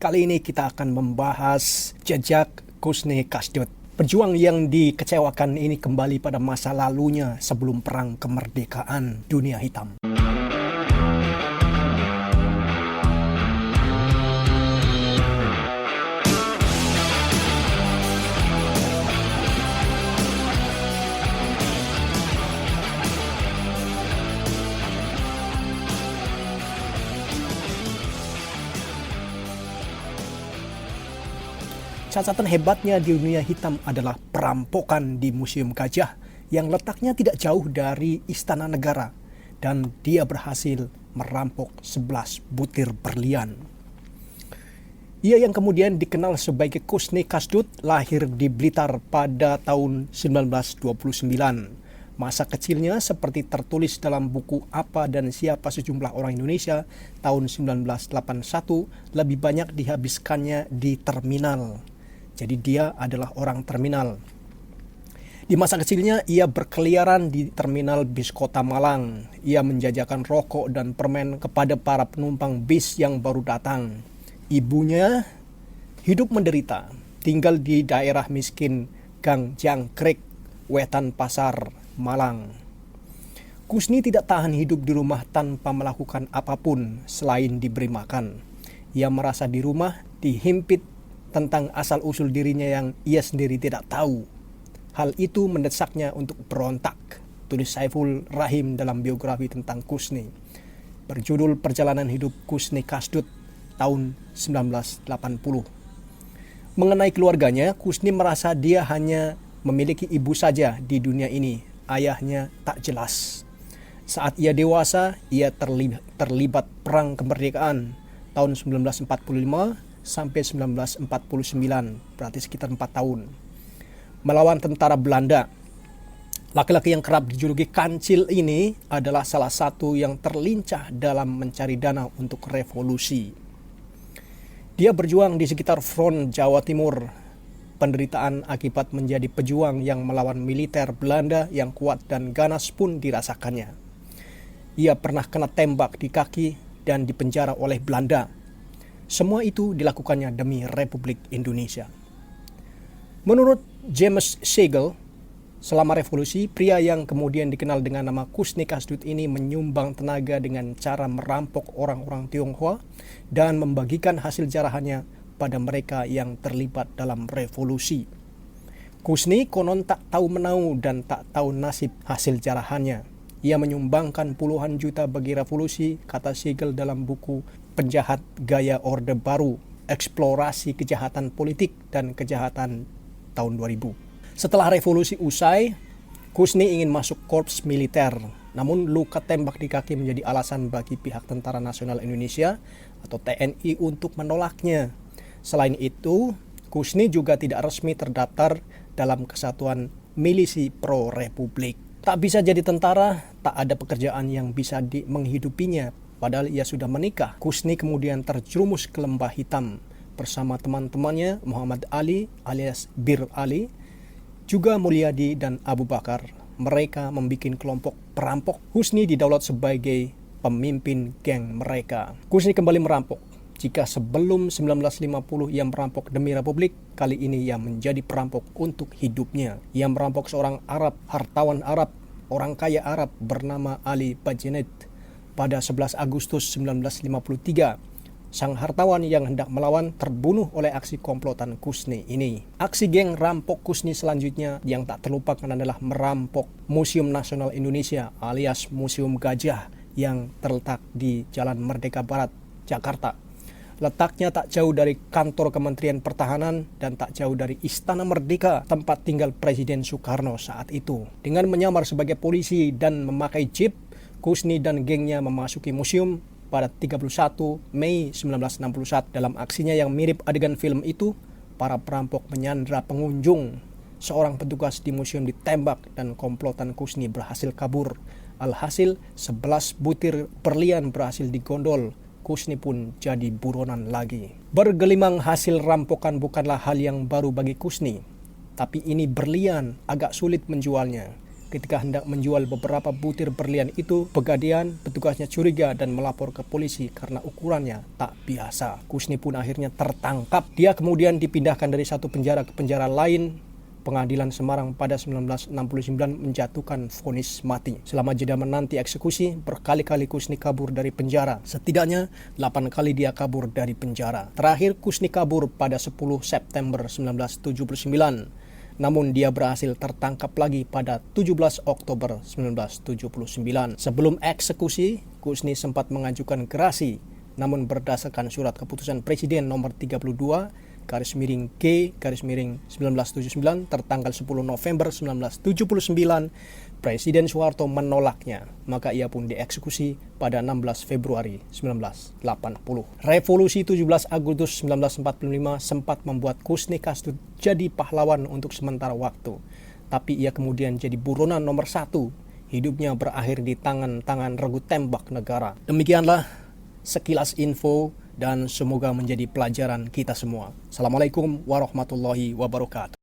Kali ini kita akan membahas jejak Kusney Kasdut. Pejuang yang dikecewakan ini kembali pada masa lalunya sebelum perang kemerdekaan dunia hitam. Catatan hebatnya di dunia hitam adalah perampokan di Museum Gajah yang letaknya tidak jauh dari Istana Negara, dan dia berhasil merampok 11 butir berlian. Ia yang kemudian dikenal sebagai Kusney Kasdut lahir di Blitar pada tahun 1929. Masa kecilnya seperti tertulis dalam buku Apa dan Siapa Sejumlah Orang Indonesia tahun 1981 lebih banyak dihabiskannya di terminal. Jadi dia adalah orang terminal. Di masa kecilnya ia berkeliaran di terminal bis Kota Malang. Ia menjajakan rokok dan permen kepada para penumpang bis yang baru datang. Ibunya hidup menderita, tinggal di daerah miskin Gang Jangkrik, Wetan Pasar, Malang. Kusney tidak tahan hidup di rumah tanpa melakukan apapun selain diberi makan. Ia merasa di rumah dihimpit tentang asal-usul dirinya yang ia sendiri tidak tahu. Hal itu mendesaknya untuk berontak, tulis Saiful Rahim dalam biografi tentang Kusney, berjudul Perjalanan Hidup Kusney Kasdut tahun 1980. Mengenai keluarganya, Kusney merasa dia hanya memiliki ibu saja di dunia ini. Ayahnya tak jelas. Saat ia dewasa, ia terlibat perang kemerdekaan tahun 1945 sampai 1949, berarti sekitar 4 tahun, melawan tentara Belanda. Laki-laki yang kerap dijuluki Kancil ini adalah salah satu yang terlincah dalam mencari dana untuk revolusi. Dia berjuang di sekitar front Jawa Timur. Penderitaan akibat menjadi pejuang yang melawan militer Belanda yang kuat dan ganas pun dirasakannya. Ia pernah kena tembak di kaki dan dipenjara oleh Belanda. Semua itu dilakukannya demi Republik Indonesia. Menurut James Siegel, selama revolusi, pria yang kemudian dikenal dengan nama Kusney Kasdut ini menyumbang tenaga dengan cara merampok orang-orang Tionghoa dan membagikan hasil jarahannya pada mereka yang terlibat dalam revolusi. Kusney konon tak tahu menau dan tak tahu nasib hasil jarahannya. Ia menyumbangkan puluhan juta bagi revolusi, kata Siegel dalam buku Penjahat Gaya Orde Baru, Eksplorasi Kejahatan Politik dan Kejahatan tahun 2000. Setelah revolusi usai, Kusney ingin masuk korps militer. Namun luka tembak di kaki menjadi alasan bagi pihak Tentara Nasional Indonesia atau TNI untuk menolaknya. Selain itu, Kusney juga tidak resmi terdaftar dalam Kesatuan Milisi Pro-Republik. Tak bisa jadi tentara, tak ada pekerjaan yang bisa menghidupinya. Padahal ia sudah menikah. Kusney kemudian terjerumus ke lembah hitam bersama teman-temannya Muhammad Ali alias Bir Ali, juga Mulyadi dan Abu Bakar. Mereka membuat kelompok perampok. Kusney didaulat sebagai pemimpin geng mereka. Kusney kembali merampok. Jika sebelum 1950 ia merampok demi Republik, kali ini ia menjadi perampok untuk hidupnya. Ia merampok seorang Arab, hartawan Arab, orang kaya Arab bernama Ali Bajenet. Pada 11 Agustus 1953, sang hartawan yang hendak melawan terbunuh oleh aksi komplotan Kusney ini. Aksi geng rampok Kusney selanjutnya yang tak terlupakan adalah merampok Museum Nasional Indonesia alias Museum Gajah yang terletak di Jalan Merdeka Barat, Jakarta. Letaknya tak jauh dari kantor Kementerian Pertahanan dan tak jauh dari Istana Merdeka, tempat tinggal Presiden Soekarno saat itu. Dengan menyamar sebagai polisi dan memakai jeep, Kusney dan gengnya memasuki museum pada 31 Mei 1961. Dalam aksinya yang mirip adegan film itu, para perampok menyandra pengunjung. Seorang petugas di museum ditembak dan komplotan Kusney berhasil kabur. Alhasil 11 butir berlian berhasil digondol. Kusney pun jadi buronan lagi. Bergelimang hasil rampokan bukanlah hal yang baru bagi Kusney. Tapi ini berlian agak sulit menjualnya. Ketika hendak menjual beberapa butir berlian itu, pegadaian petugasnya curiga dan melapor ke polisi karena ukurannya tak biasa. Kusni pun akhirnya tertangkap. Dia kemudian dipindahkan dari satu penjara ke penjara lain. Pengadilan Semarang pada 1969 menjatuhkan vonis mati. Selama jeda menanti eksekusi, berkali-kali Kusni kabur dari penjara. Setidaknya 8 kali dia kabur dari penjara. Terakhir Kusni kabur pada 10 September 1979. Namun dia berhasil tertangkap lagi pada 17 Oktober 1979. Sebelum eksekusi, Kusni sempat mengajukan gerasi. Namun berdasarkan surat keputusan Presiden nomor 32 /G/1979 tertanggal 10 November 1979, Presiden Soeharto menolaknya, maka ia pun dieksekusi pada 16 Februari 1980. Revolusi 17 Agustus 1945 sempat membuat Kusni Kastud jadi pahlawan untuk sementara waktu, tapi ia kemudian jadi buronan nomor 1. Hidupnya berakhir di tangan-tangan regu tembak negara. Demikianlah sekilas info dan semoga menjadi pelajaran kita semua. Assalamualaikum warahmatullahi wabarakatuh.